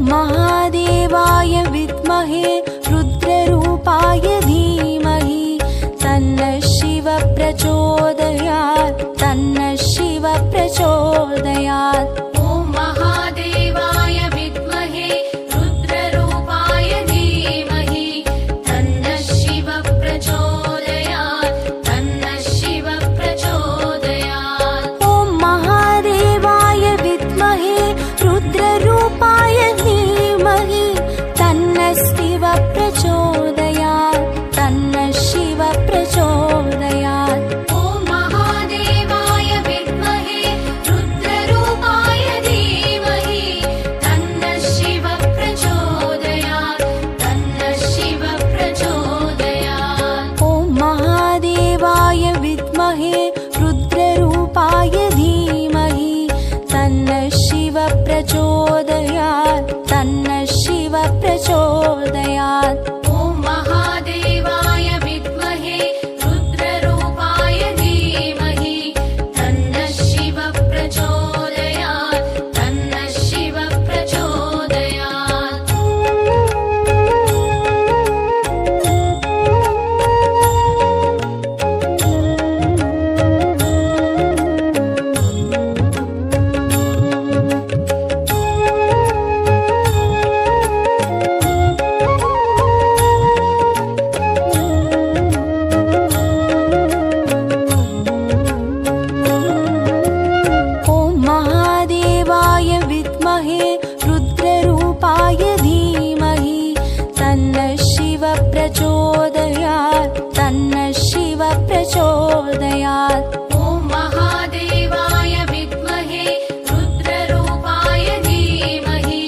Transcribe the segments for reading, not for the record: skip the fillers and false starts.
महादेवाय विद्महे रुद्ररूपाय धीमहि तन्नः शिवः प्रचोदयात् तन्नः शिवः प्रचोदयात्। ॐ महादेवाय विद्महे रुद्ररूपाय धीमहि तन्नः शिवः प्रचोदयात् तन्नः शिवः प्रचोदयात्। ॐ महादेवाय विद्महे रुद्ररूपाय धीमहि तन्नः शिवः प्रचोदयात् तन्नः शिवः प्रचोदयात्। ॐ महादेवाय विद्महे रुद्ररूपाय धीमहि तन्नः शिवः प्रचोदयात् तन्नः शिवः प्रचोदयात्। ॐ महादेवाय विद्महे रुद्ररूपाय धीमहि तन्नः शिवः प्रचोदयात् तन्नः शिवः प्रचोदयात्। ॐ महादेवाय विद्महे रुद्ररूपाय धीमहि तन्नः शिवः प्रचोदयात् तन्नः शिवः प्रचोदयात्। ॐ महादेवाय विद्महे रुद्ररूपाय धीमहि तन्नः शिवः प्रचोदयात् तन्नः शिवः प्रचोदयात्। ॐ महादेवाय विद्महे रुद्ररूपाय धीमहि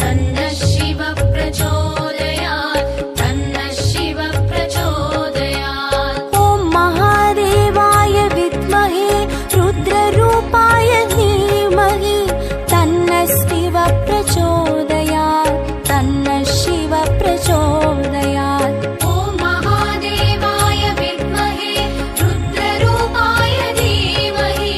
तन्नः शिवः प्रचोदयात् तन्नः शिवः प्रचोदयात्। ॐ महादेवाय विद्महे रुद्ररूपाय धीमहि तन्नः शिवः प्रचोदयात् तन्नः शिवः प्रचोदयात्। ॐ महादेवाय विद्महे रुद्ररूपाय धीमहि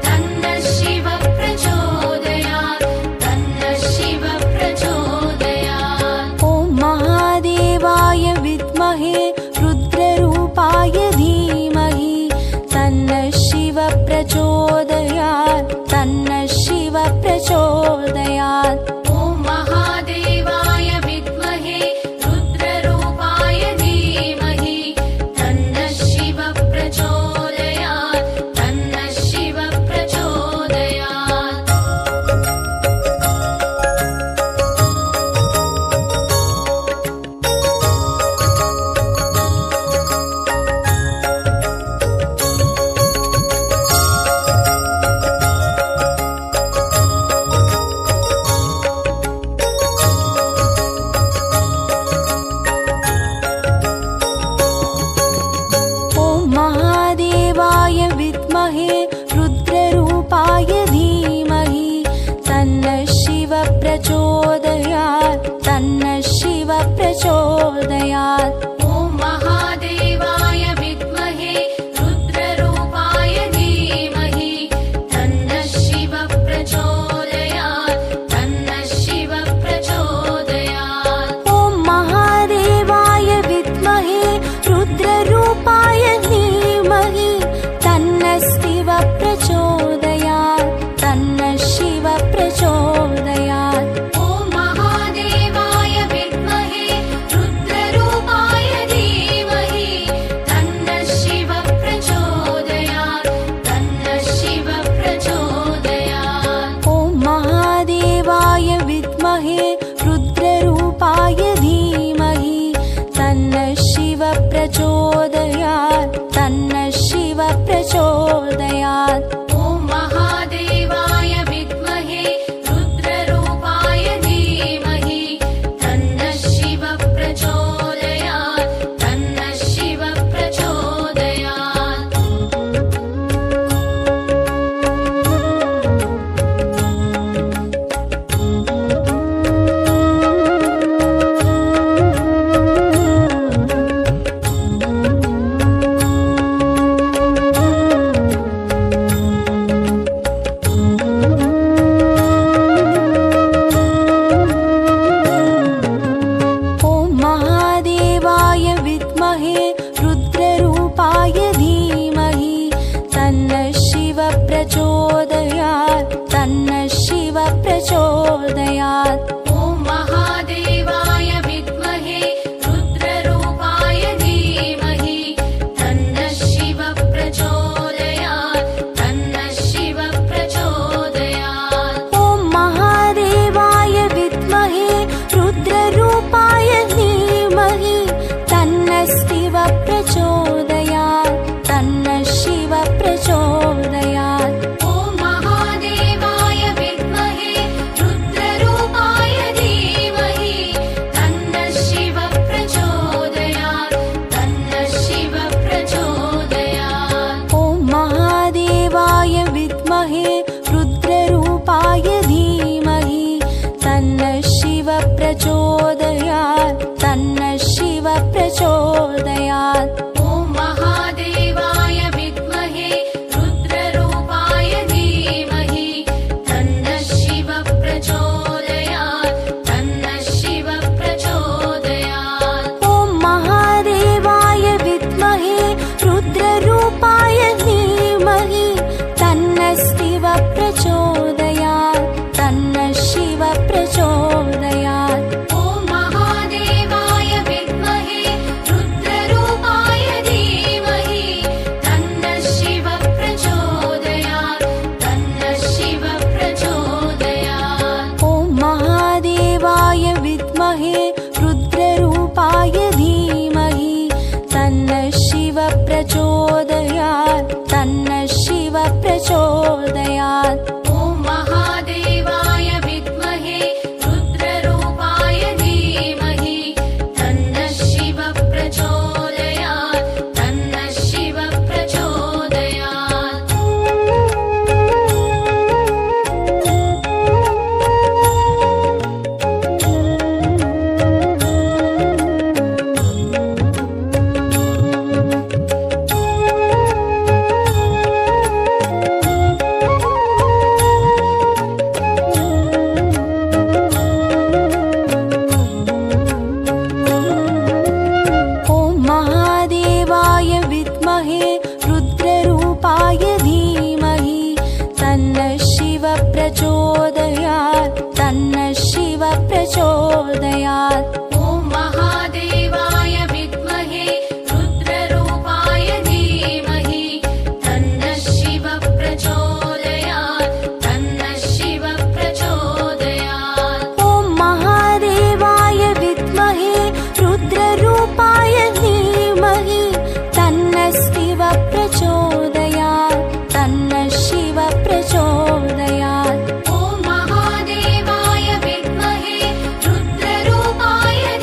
तन्नः शिवः प्रचोदयात् तन्नः शिवः प्रचोदयात्। ॐ महादेवाय विद्महे रुद्ररूपाय धीमहि तन्नः शिवः प्रचोदयात् प्रचोदयात् तन्नः शिव प्रचोदयात् ॐ महादेवाय विद्महे रुद्ररूपाय धीमहि तन्नः शिव प्रचोदयात् तन्नः शिव प्रचोदयात् ॐ महादेवाय विद्महे रुद्ररूपाय धीमहि तन्नः शिव प्रचोदयात् तन्नः शिव प्रचोदयात् ॐ महादेवाय विद्महे रुद्ररूपाय धीमहि तन्नः शिव प्रचोदयात् तन्नः शिव प्रचोदयात् ॐ महादेवाय विद्महे रुद्ररूपाय धीमहि तन्नः शिव प्रचोदयात् तन्नः शिव प्रचोदयात् ॐ महादेवाय विद्महे रुद्ररूपाय धीमहि तन्नः शिव प्रचोदयात् तन्नः शिव प्रचोदयात् ॐ महादेवाय विद्महे रुद्ररूपाय धीमहि तन्नः शिव प्रचोदयात् तन्नः शिव प्रचोदयात् ॐ महादेवाय विद्महे रुद्ररूपाय धीमहि तन्नः शिव प्रचोदयात् तन्नः शिव प्रचोदयात् ॐ महादेवाय विद्महे रुद्ररूपाय धीमहि तन्नः शिव प्रचोदयात् तन्नः शिव प्रचोदयात् ॐ महादेवाय विद्महे रुद्ररूपाय धीमहि तन्नः शिव प्रचोदयात् तन्नः शिव प्रचोदयात् ॐ महादेवाय विद्महे रुद्ररूपाय धीमहि तन्नः शिव प्रचोदयात् तन्नः शिव प्रचोदयात् ॐ महादेवाय विद्महे रुद्ररूपाय धीमहि तन्नः शिव प्रचोदयात् तन्नः शिव प्रचोदयात् ॐ महादेवाय विद्महे रुद्ररूपाय धीमहि तन्नः शिव प्रचोदयात् तन्नः शिव प्रचोदयात् ॐ महादेवाय विद्महे रुद्ररूपाय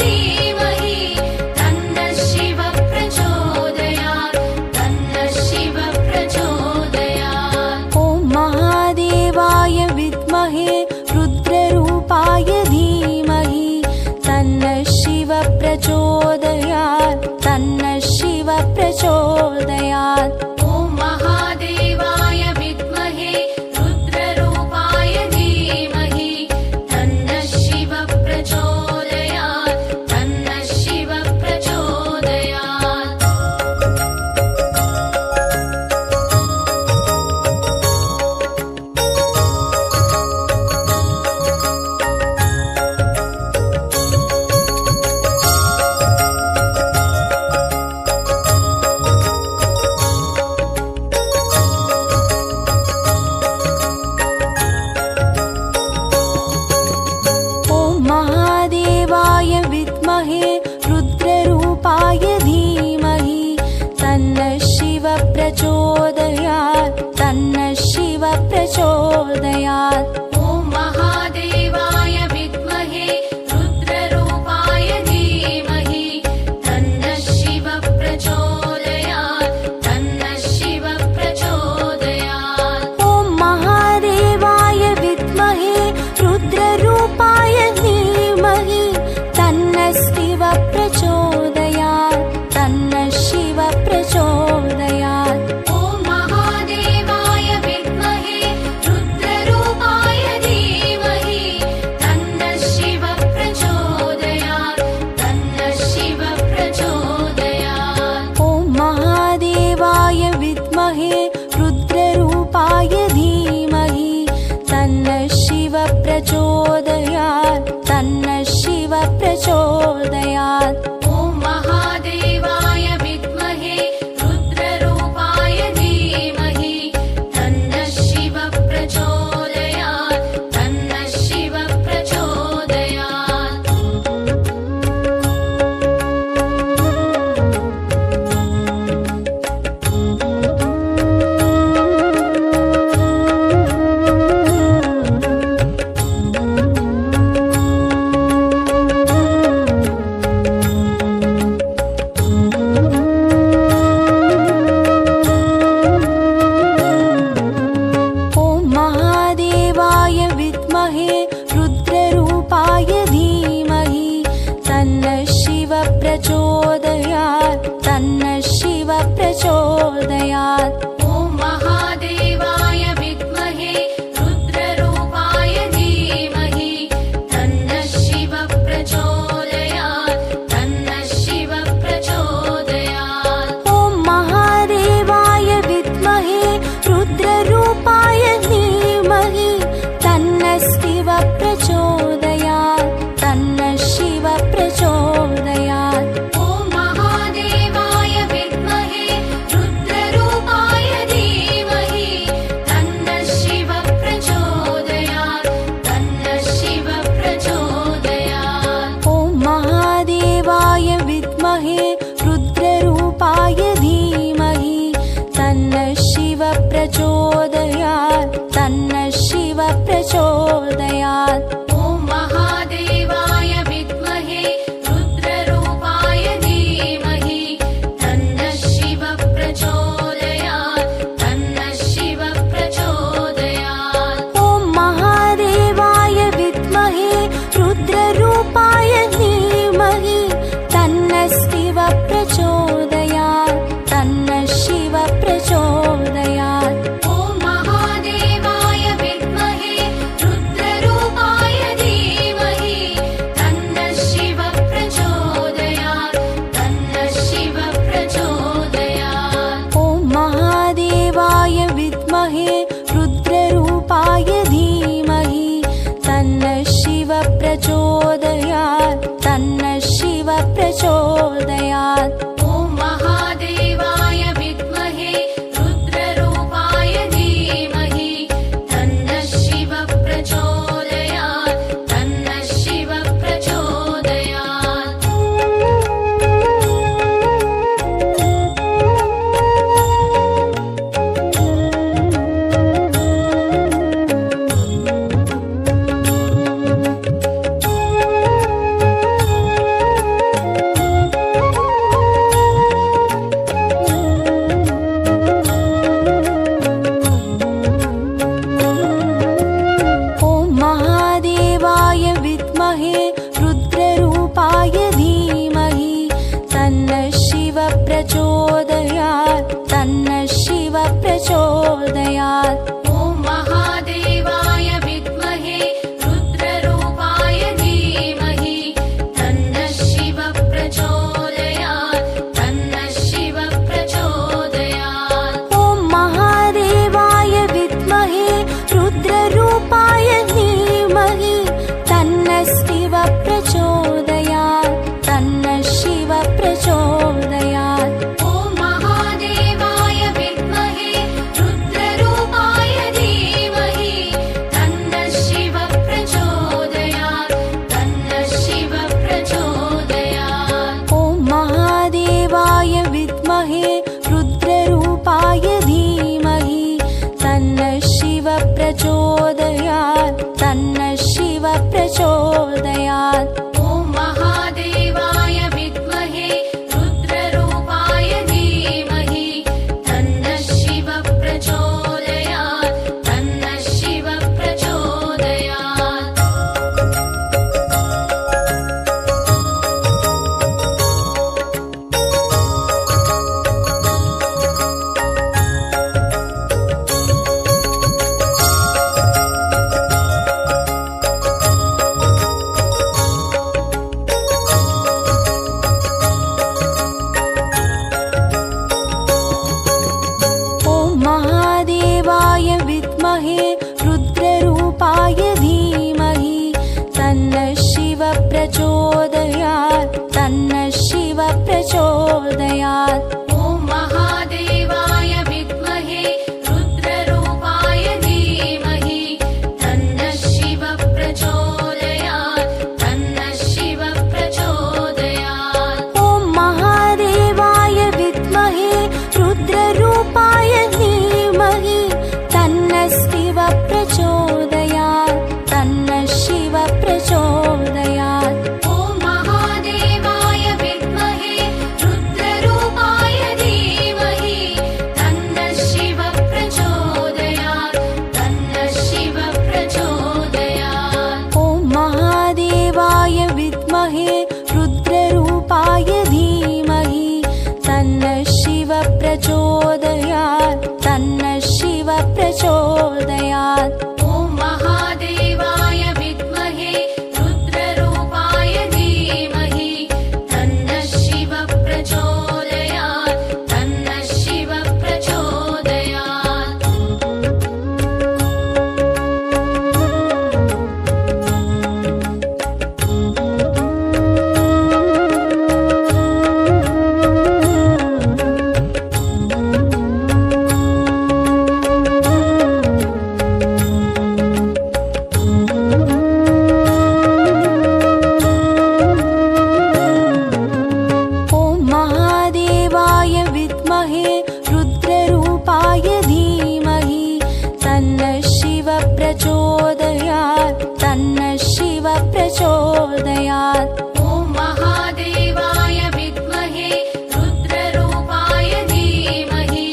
प्रचोदयात्। ॐ महादेवाय विद्महे रुद्ररूपाय धीमहि तन्नः शिवः प्रचोदयात् तन्नः शिवः प्रचोदयात्। ॐ महादेवाय विद्महे रुद्ररूपाय धीमहि तन्नः शिवः प्रचोदयात् तन्नः शिवः प्रचोदयात्। ॐ महादेवाय विद्महे रुद्ररूपाय धीमहि तन्नः शिवः प्रचोदयात् तन्नः शिवः प्रचोदयात्। ॐ महादेवाय विद्महे रुद्ररूपाय धीमहि तन्नः शिवः प्रचोदयात् तन्नः शिवः प्रचोदयात्। ॐ महादेवाय विद्महे रुद्ररूपाय धीमहि तन्नः शिवः प्रचोदयात् तन्नः शिवः प्रचोदयात्। ॐ महादेवाय विद्महे रुद्ररूपाय धीमहि तन्नः शिवः प्रचोदयात् तन्नः शिवः प्रचोदयात्। ॐ महादेवाय विद्महे रुद्ररूपाय धीमहि तन्नः शिवः प्रचोदयात् तन्नः शिवः प्रचोदयात्। ॐ महादेवाय विद्महे रुद्ररूपाय धीमहि तन्नः शिवः प्रचोदयात् तन्नः शिवः प्रचोदयात्। ॐ महादेवाय विद्महे रुद्ररूपाय धीमहि तन्नः शिवः प्रचोदयात् तन्नः शिवः प्रचोदयात्। ॐ महादेवाय विद्महे रुद्ररूपाय धीमहि तन्नः शिवः प्रचोदयात् तन्नः शिवः प्रचोदयात्। ॐ महादेवाय विद्महे रुद्ररूपाय धीमहि तन्नः शिवः प्रचोदयात् तन्नः शिवः प्रचोदयात्। ॐ महादेवाय विद्महे रुद्ररूपाय धीमहि तन्नः शिवः प्रचोदयात् तन्नः शिवः प्रचोदयात्। ॐ महादेवाय विद्महे रुद्ररूपाय धीमहि तन्नः शिवः प्रचोदयात् तन्नः शिवः प्रचोदयात्। ॐ महादेवाय विद्महे रुद्ररूपाय धीमहि तन्नः शिवः प्रचोदयात् प्रचोदयात् तन्नः शिव प्रचोदयात् ॐ महादेवाय विद्महे रुद्ररूपाय धीमहि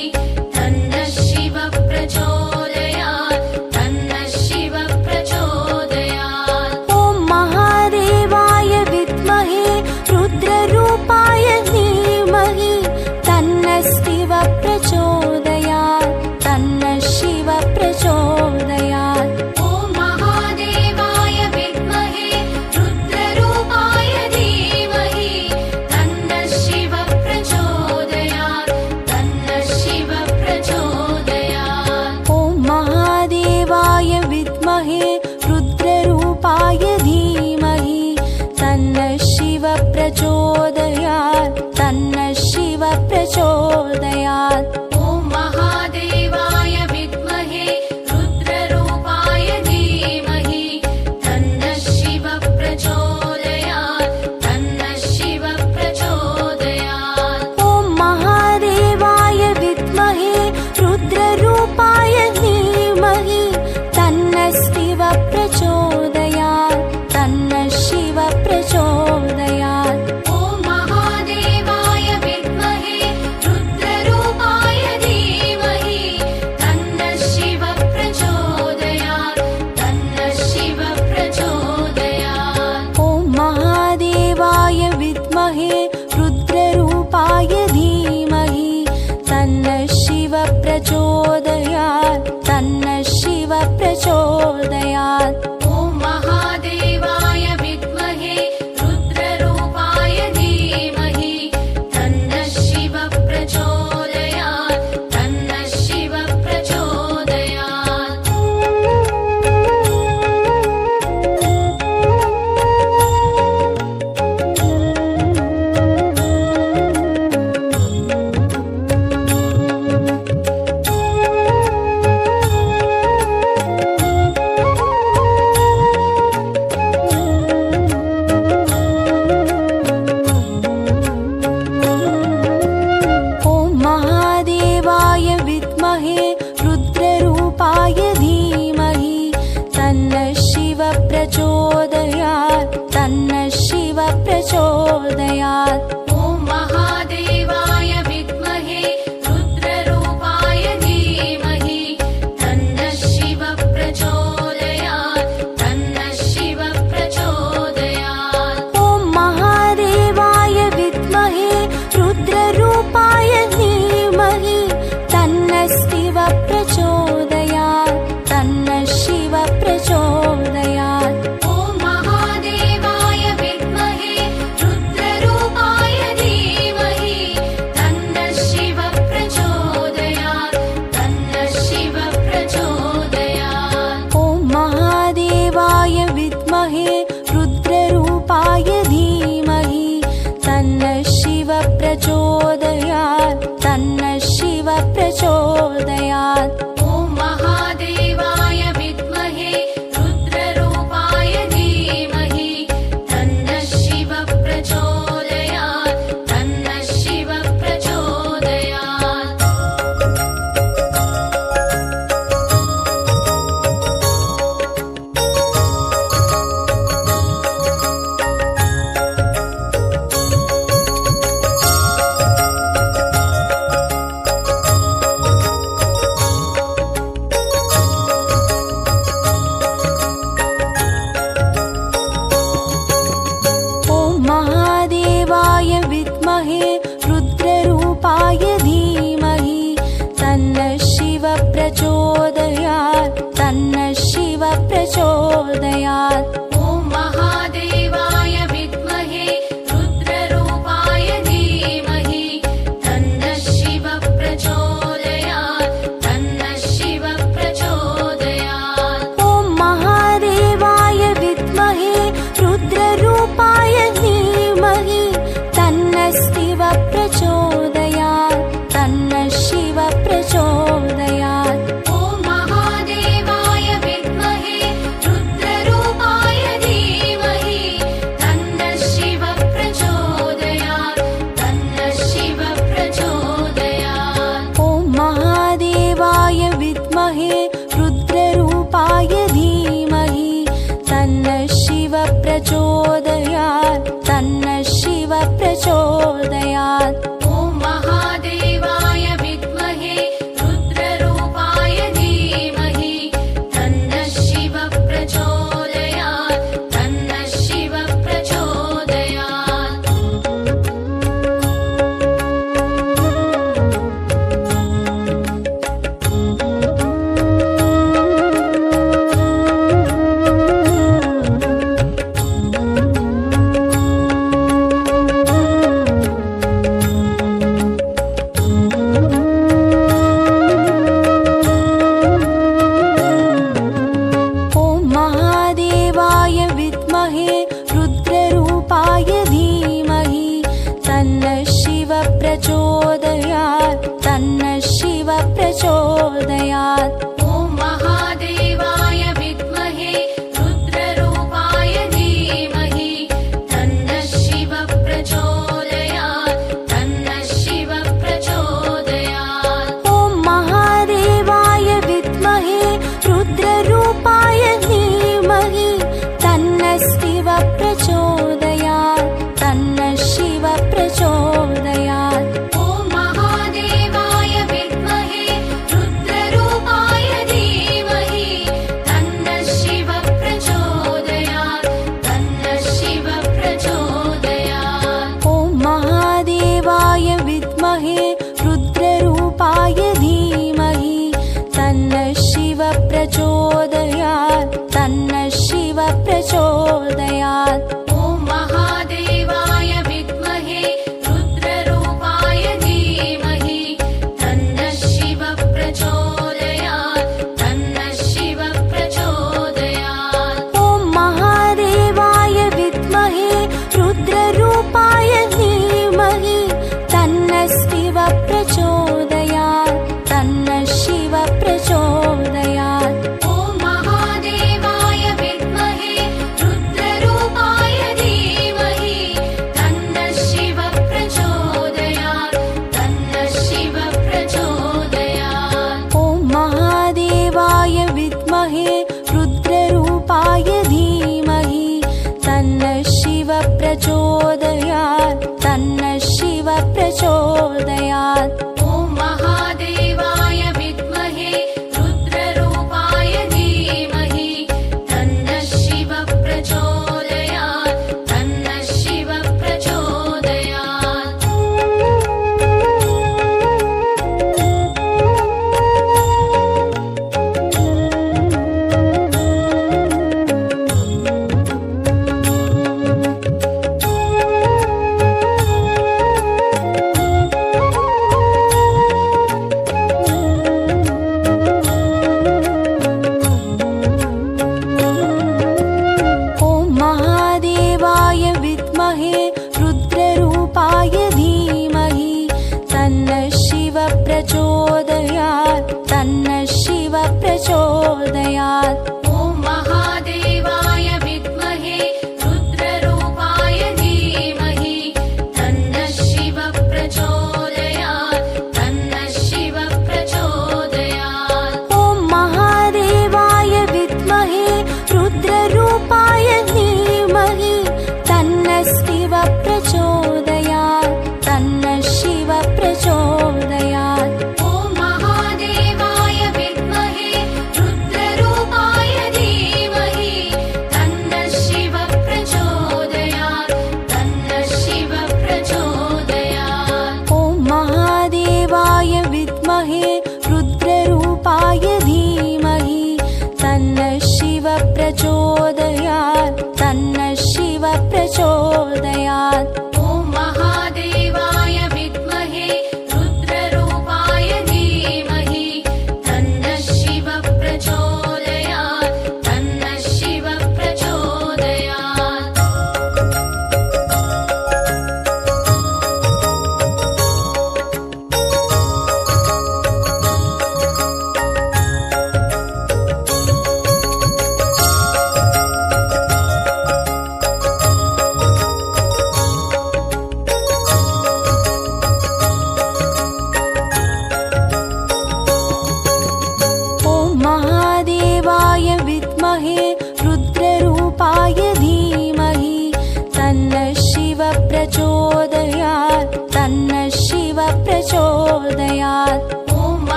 तन्नः शिव प्रचोदयात् तन्नः शिव प्रचोदयात् ॐ महादेवाय विद्महे रुद्ररूपाय धीमहि तन्नः शिव प्रचोदयात् तन्नः शिव प्रचोदयात् ॐ महादेवाय विद्महे रुद्ररूपाय धीमहि तन्नः शिव प्रचोदयात् तन्नः शिव प्रचोदयात् ॐ महादेवाय विद्महे रुद्ररूपाय धीमहि तन्नः शिव प्रचोदयात् तन्नः शिव प्रचोदयात् ॐ महादेवाय विद्महे रुद्ररूपाय धीमहि तन्नः शिव प्रचोदयात् तन्नः शिव प्रचोदयात् ॐ महादेवाय विद्महे रुद्ररूपाय धीमहि तन्नः शिव प्रचोदयात् तन्नः शिव प्रचोदयात् ॐ महादेवाय विद्महे रुद्ररूपाय धीमहि तन्नः शिव प्रचोदयात् तन्नः शिव प्रचोदयात् ॐ महादेवाय विद्महे रुद्ररूपाय धीमहि तन्नः शिव प्रचोदयात् तन्नः शिव प्रचोदयात् ॐ महादेवाय विद्महे रुद्ररूपाय धीमहि तन्नः शिव प्रचोदयात् तन्नः शिव प्रचोदयात् ॐ महादेवाय विद्महे रुद्ररूपाय धीमहि तन्नः शिव प्रचोदयात् तन्नः शिव प्रचोदयात् ॐ महादेवाय विद्महे रुद्ररूपाय धीमहि तन्नः शिव प्रचोदयात् तन्नः शिव प्रचोदयात् ॐ महादेवाय विद्महे रुद्ररूपाय धीमहि तन्नः शिव प्रचोदयात् तन्नः शिव प्रचोदयात् ॐ महादेवाय विद्महे रुद्ररूपाय धीमहि तन्नः शिव प्रचोदयात् तन्नः शिव प्रचोदयात् ॐ महादेवाय विद्महे रुद्ररूपाय धीमहि तन्नः शिव प्रचोदयात् तन्नः शिव प्रचोदयात् ॐ महादेवाय विद्महे रुद्ररूपाय धीमहि तन्नः शिव प्रचोदयात् तन्नः शिव प्रचोदयात् ॐ महादेवाय विद्महे रुद्ररूपाय धीमहि तन्नः शिव प्रचोदयात् तन्नः शिव प्रचोदयात् ॐ महादेवाय विद्महे रुद्ररूपाय धीमहि तन्नः शिव प्रचोदयात् तन्नः शिव प्रचोदयात् ॐ महादेवाय विद्महे रुद्ररूपाय धीमहि तन्नः शिव प्रचोदयात् तन्नः शिव प्रचोदयात् ॐ महादेवाय प्रचोदयात् तन्नः शिव प्रचोदयात् ॐ महादेवाय विद्महे रुद्ररूपाय धीमहि तन्नः शिव प्रचोदयात् तन्नः शिव प्रचोदयात् ॐ महादेवाय विद्महे रुद्ररूपाय धीमहि तन्नः शिव प्रचोदयात् तन्नः शिव प्रचोदयात् ॐ महादेवाय विद्महे रुद्ररूपाय धीमहि तन्नः शिव प्रचोदयात् तन्नः शिव प्रचोदयात् ॐ महादेवाय विद्महे रुद्ररूपाय धीमहि तन्नः शिव प्रचोदयात् तन्नः शिव प्रचोदयात् ॐ महादेवाय विद्महे रुद्ररूपाय धीमहि तन्नः शिव प्रचोदयात् तन्नः शिव प्रचोदयात् ॐ महादेवाय विद्महे रुद्ररूपाय धीमहि तन्नः शिव प्रचोदयात् तन्नः शिव प्रचोदयात् ॐ महादेवाय विद्महे रुद्ररूपाय धीमहि तन्नः शिव प्रचोदयात् तन्नः शिव प्रचोदयात् ॐ महादेवाय विद्महे रुद्ररूपाय धीमहि तन्नः शिव प्रचोदयात् तन्नः शिव प्रचोदयात् ॐ महादेवाय विद्महे रुद्ररूपाय धीमहि तन्नः शिव प्रचोदयात् तन्नः शिव प्रचोदयात्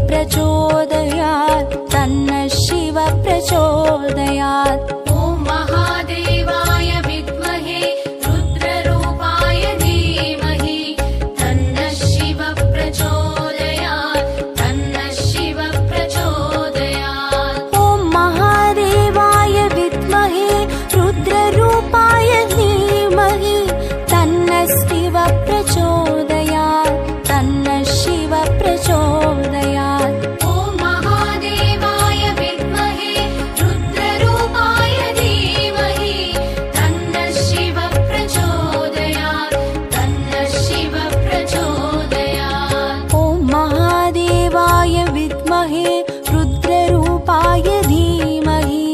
प्रचोदयात् तन्नः शिवः प्रचोदयात्। ॐ महादेवाय विद्महे रुद्ररूपाय धीमहि तन्नः शिवः प्रचोदयात् तन्नः शिवः प्रचोदयात्। ॐ महादेवाय विद्महे रुद्ररूपाय धीमहि तन्नः शिवः प्रचोदयात् तन्नः शिवः प्रचोदयात्। ॐ महादेवाय विद्महे रुद्ररूपाय धीमहि तन्नः शिवः प्रचोदयात् तन्नः शिवः प्रचोदयात्। ॐ महादेवाय विद्महे रुद्ररूपाय धीमहि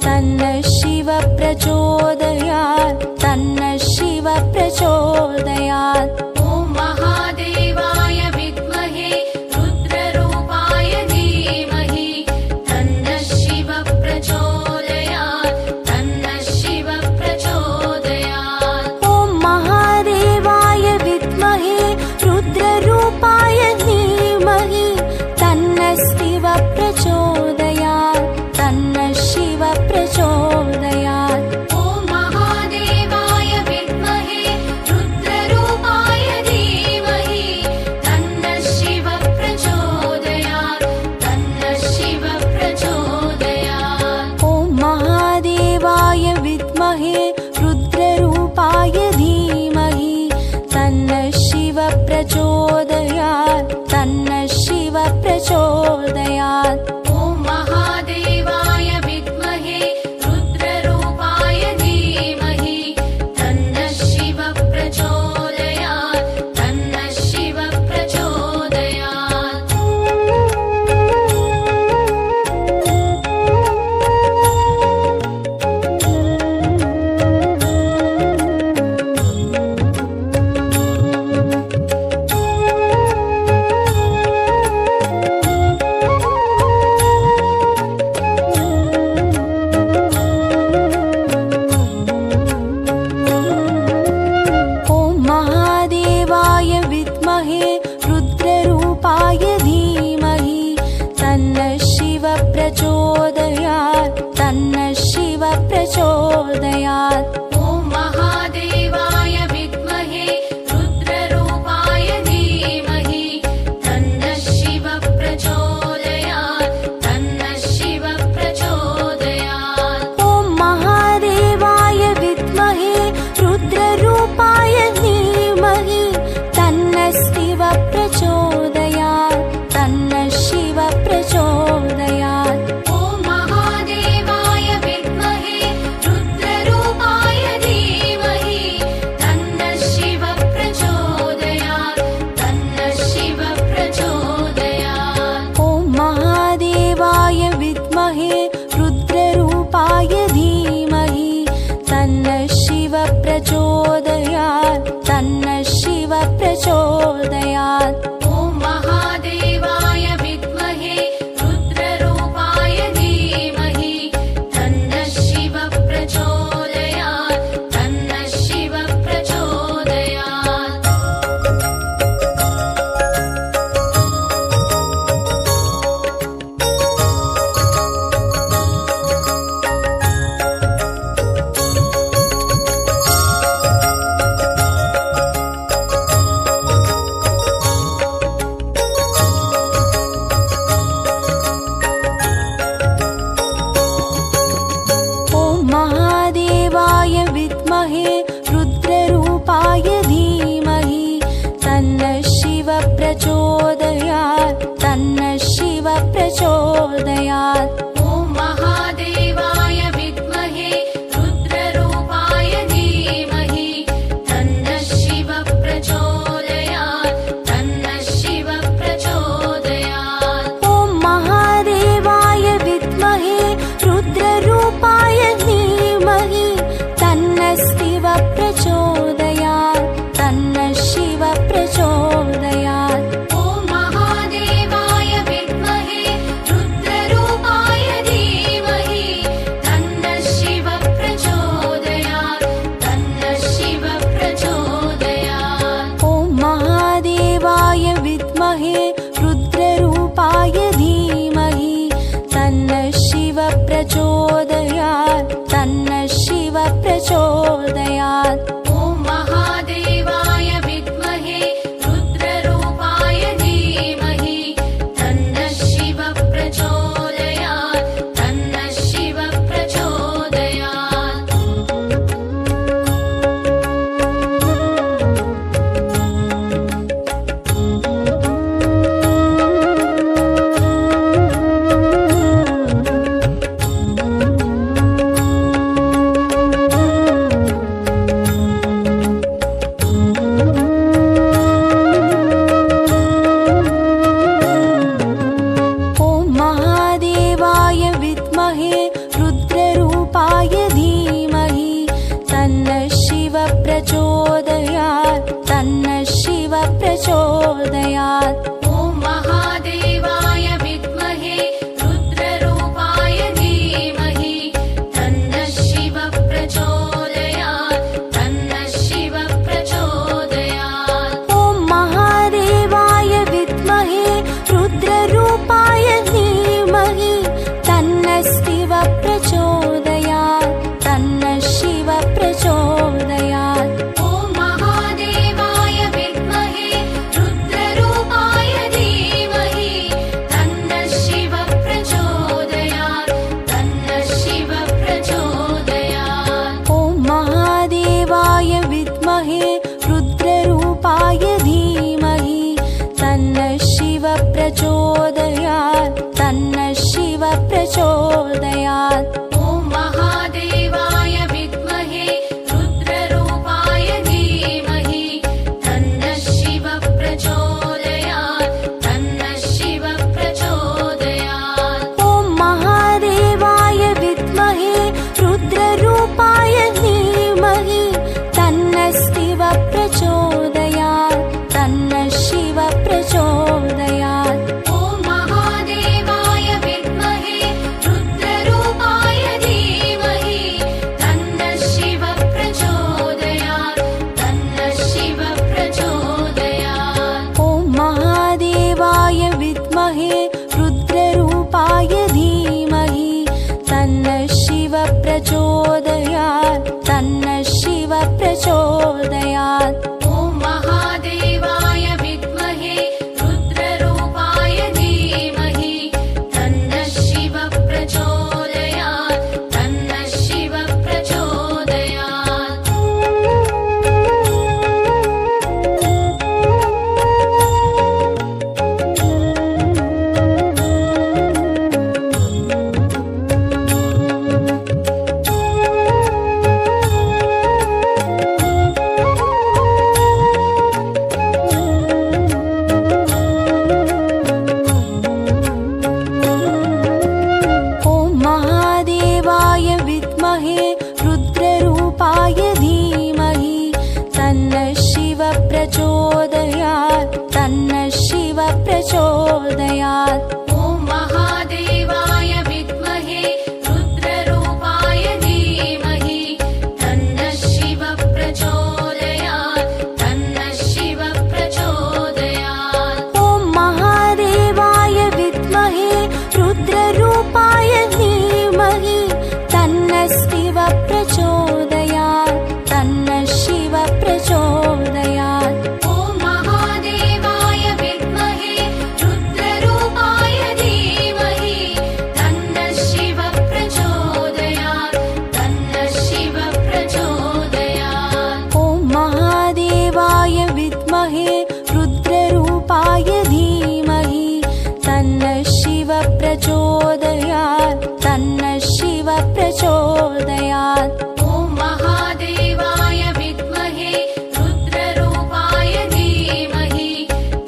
तन्नः शिवः प्रचोदयात् तन्नः शिवः प्रचोदयात्। ॐ महादेवाय विद्महे रुद्ररूपाय धीमहि तन्नः शिवः प्रचोदयात् तन्नः शिवः प्रचोदयात्। ॐ महादेवाय विद्महे रुद्ररूपाय धीमहि तन्नः शिवः प्रचोदयात् तन्नः शिवः प्रचोदयात्। ॐ महादेवाय विद्महे रुद्ररूपाय धीमहि तन्नः शिवः प्रचोदयात् तन्नः शिवः प्रचोदयात्। ॐ महादेवाय विद्महे रुद्ररूपाय धीमहि तन्नः शिवः प्रचोदयात् तन्नः शिवः प्रचोदयात्। ॐ महादेवाय विद्महे रुद्ररूपाय धीमहि तन्नः शिवः प्रचोदयात् तन्नः शिवः प्रचोदयात्। ॐ महादेवाय विद्महे रुद्ररूपाय धीमहि तन्नः शिवः प्रचोदयात् तन्नः शिवः प्रचोदयात्। ॐ महादेवाय विद्महे रुद्ररूपाय धीमहि तन्नः शिवः प्रचोदयात् तन्नः शिवः प्रचोदयात्। ॐ महादेवाय विद्महे रुद्ररूपाय धीमहि तन्नः शिवः प्रचोदयात् तन्नः शिवः प्रचोदयात्। ॐ महादेवाय विद्महे रुद्ररूपाय धीमहि तन्नः शिवः प्रचोदयात् तन्नः शिवः प्रचोदयात्। ॐ महादेवाय विद्महे रुद्ररूपाय धीमहि तन्नः शिवः प्रचोदयात् तन्नः शिवः प्रचोदयात्। ॐ महादेवाय विद्महे रुद्ररूपाय धीमहि तन्नः शिवः प्रचोदयात् तन्नः शिवः प्रचोदयात्। ॐ महादेवाय विद्महे रुद्ररूपाय धीमहि तन्नः शिवः प्रचोदयात् तन्नः शिवः प्रचोदयात्। ॐ महादेवाय विद्महे रुद्ररूपाय धीमहि तन्नः शिवः प्रचोदयात् तन्नः शिवः प्रचोदयात्। ॐ महादेवाय विद्महे रुद्ररूपाय धीमहि तन्नः शिवः प्रचोदयात् तन्नः शिवः प्रचोदयात्। ॐ महादेवाय विद्महे रुद्ररूपाय प्रचोदयात् तन्नः शिव प्रचोदयात्। ॐ महादेवाय विद्महे रुद्ररूपाय धीमहि तन्नः शिव प्रचोदयात् तन्नः शिव प्रचोदयात्। ॐ महादेवाय विद्महे रुद्ररूपाय धीमहि तन्नः शिव प्रचोदयात् तन्नः शिव प्रचोदयात्। ॐ महादेवाय विद्महे रुद्ररूपाय धीमहि तन्नः शिव प्रचोदयात् तन्नः शिव प्रचोदयात्। ॐ महादेवाय विद्महे रुद्ररूपाय धीमहि तन्नः शिव प्रचोदयात् तन्नः शिव प्रचोदयात्। ॐ महादेवाय विद्महे रुद्ररूपाय धीमहि तन्नः शिव प्रचोदयात् तन्नः शिव प्रचोदयात्। ॐ महादेवाय विद्महे रुद्ररूपाय धीमहि तन्नः शिव प्रचोदयात् तन्नः शिव प्रचोदयात्। ॐ महादेवाय विद्महे रुद्ररूपाय धीमहि तन्नः शिव प्रचोदयात् तन्नः शिव प्रचोदयात्। ॐ महादेवाय विद्महे रुद्ररूपाय धीमहि तन्नः शिव प्रचोदयात् तन्नः शिव प्रचोदयात्। ॐ महादेवाय विद्महे रुद्ररूपाय धीमहि तन्नः शिव प्रचोदयात् तन्नः शिव प्रचोदयात्। ॐ महादेवाय विद्महे रुद्ररूपाय धीमहि तन्नः शिव प्रचोदयात् तन्नः शिव प्रचोदयात्। ॐ महादेवाय विद्महे रुद्ररूपाय धीमहि तन्नः शिव प्रचोदयात् तन्नः शिव प्रचोदयात्। ॐ महादेवाय विद्महे रुद्ररूपाय धीमहि तन्नः शिव प्रचोदयात् तन्नः शिव प्रचोदयात्। ॐ महादेवाय विद्महे रुद्ररूपाय धीमहि तन्नः शिव प्रचोदयात् तन्नः शिव प्रचोदयात्। ॐ महादेवाय विद्महे रुद्ररूपाय धीमहि तन्नः शिव प्रचोदयात् तन्नः शिव प्रचोदयात्। ॐ महादेवाय विद्महे रुद्ररूपाय धीमहि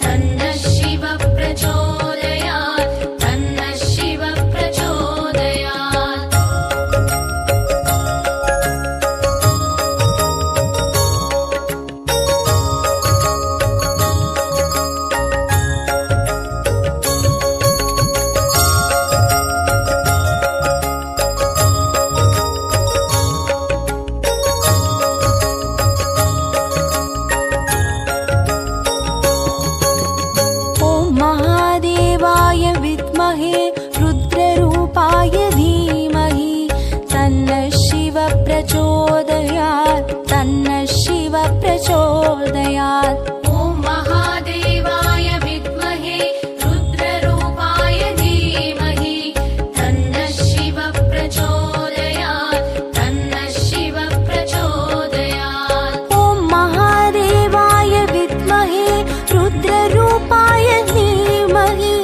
तन्नः शिव प्रचोदयात् तन्नः शिव प्रचोदयात्। ॐ महादेवाय विद्महे रुद्ररूपाय धीमहि तन्नः शिव प्रचोदयात् तन्नः शिव प्रचोदयात्। ॐ महादेवाय विद्महे रुद्ररूपाय धीमहि तन्नः शिव प्रचोदयात् तन्नः शिव प्रचोदयात्। ॐ महादेवाय विद्महे रुद्ररूपाय धीमहि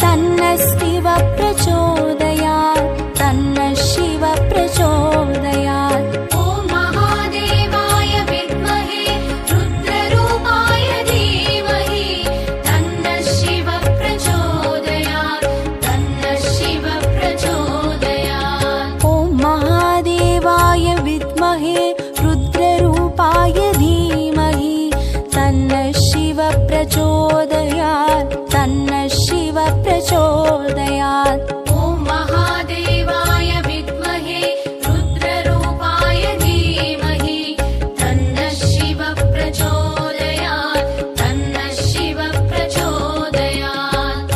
तन्नः शिव प्रचोदयात् तन्नः शिव प्रचोदयात्। ॐ महादेवाय विद्महे रुद्ररूपाय प्रचोदयात्। ॐ महादेवाय विद्महे रुद्ररूपाय धीमहि तन्नः शिवः प्रचोदयात् तन्नः शिवः प्रचोदयात्।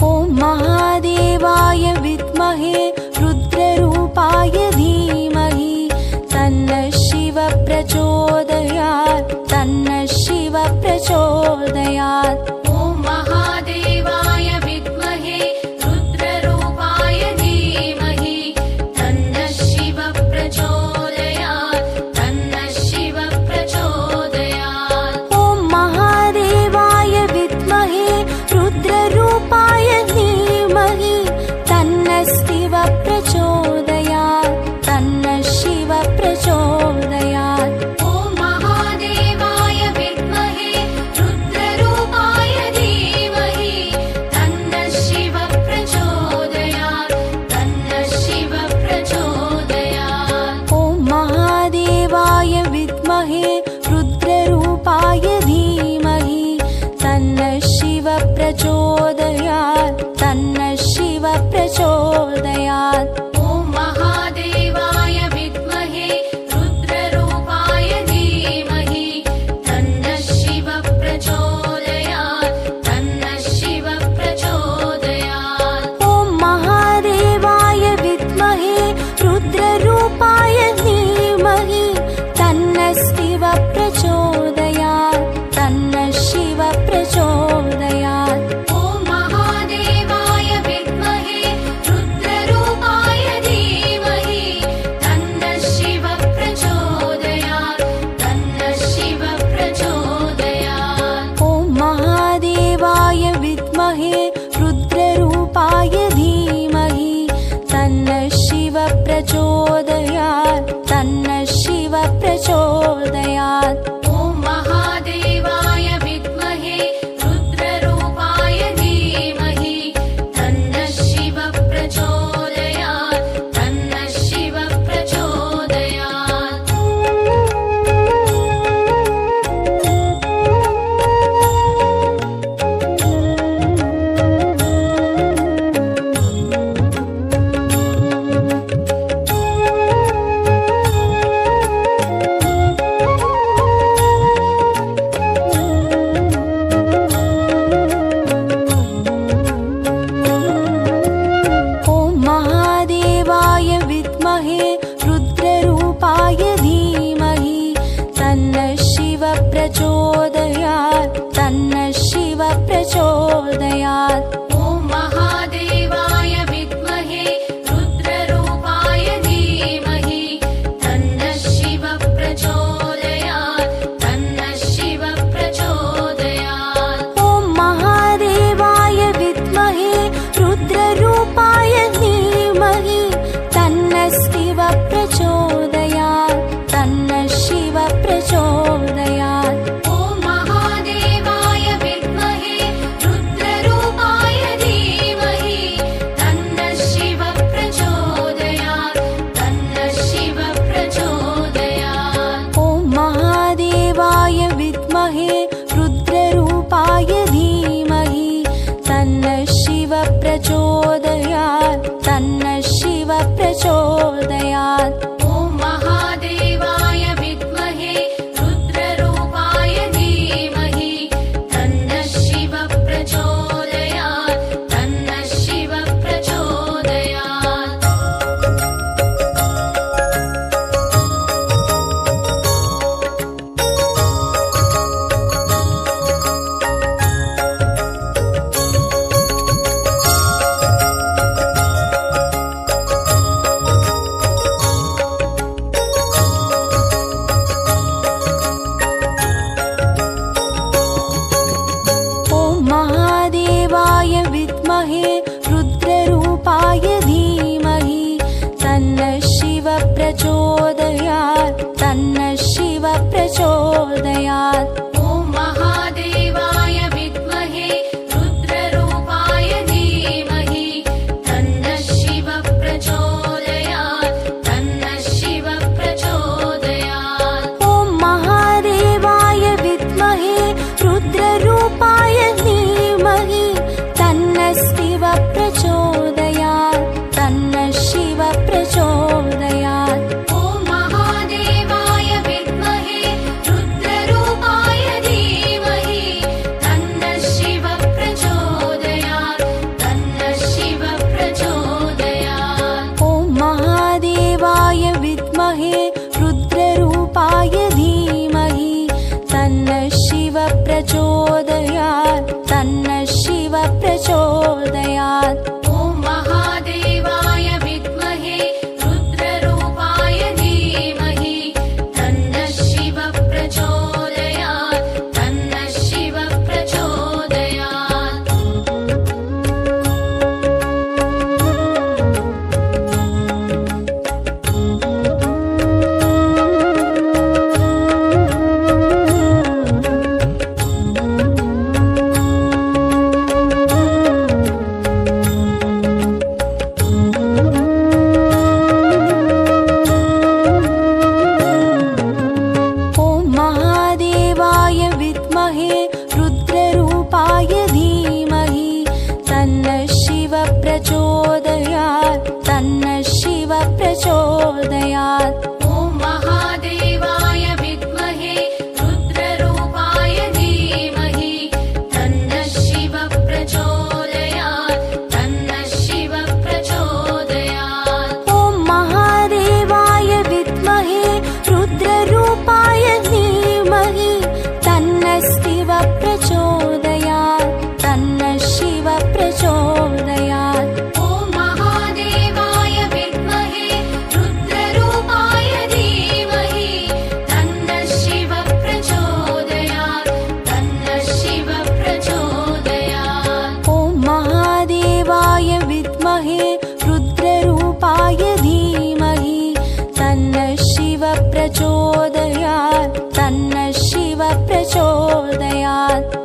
ॐ महादेवाय विद्महे रुद्ररूपाय धीमहि तन्नः शिवः प्रचोदयात् तन्नः शिवः प्रचोदयात्। ॐ महादेवाय विद्महे रुद्ररूपाय धीमहि तन्नः शिवः प्रचोदयात् तन्नः शिवः प्रचोदयात्। ॐ महादेवाय विद्महे रुद्ररूपाय धीमहि तन्नः शिवः प्रचोदयात् तन्नः शिवः प्रचोदयात्। ॐ महादेवाय विद्महे रुद्ररूपाय धीमहि तन्नः शिवः प्रचोदयात् तन्नः शिवः प्रचोदयात्। ॐ महादेवाय विद्महे रुद्ररूपाय धीमहि तन्नः शिवः प्रचोदयात् तन्नः शिवः प्रचोदयात्। ॐ महादेवाय विद्महे रुद्ररूपाय धीमहि तन्नः शिवः प्रचोदयात् तन्नः शिवः प्रचोदयात्। ॐ महादेवाय विद्महे रुद्ररूपाय धीमहि तन्नः शिवः प्रचोदयात् तन्नः शिवः प्रचोदयात्। ॐ महादेवाय विद्महे रुद्ररूपाय रुद्ररूपाय धीमहि तन्नः शिव प्रचोदयात् तन्नः शिव प्रचोदयात्। ॐ महादेवाय विद्महे रुद्ररूपाय धीमहि तन्नः शिव प्रचोदयात् तन्नः शिव प्रचोदयात्। रुद्ररूपाय धीमहि तन्नः शिव प्रचोदयात् तन्नः शिव प्रचोदयात्। ॐ महादेवाय विद्महे रुद्ररूपाय धीमहि तन्नः शिव प्रचोदयात् तन्नः शिव प्रचोदयात्। ॐ महादेवाय विद्महे रुद्ररूपाय धीमहि तन्नः शिव प्रचोदयात् तन्नः शिव प्रचोदयात्। ॐ महादेवाय विद्महे रुद्ररूपाय धीमहि तन्नः शिव प्रचोदयात् तन्नः शिव प्रचोदयात्। ॐ महादेवाय विद्महे रुद्ररूपाय धीमहि तन्नः शिव प्रचोदयात् तन्नः शिव प्रचोदयात्।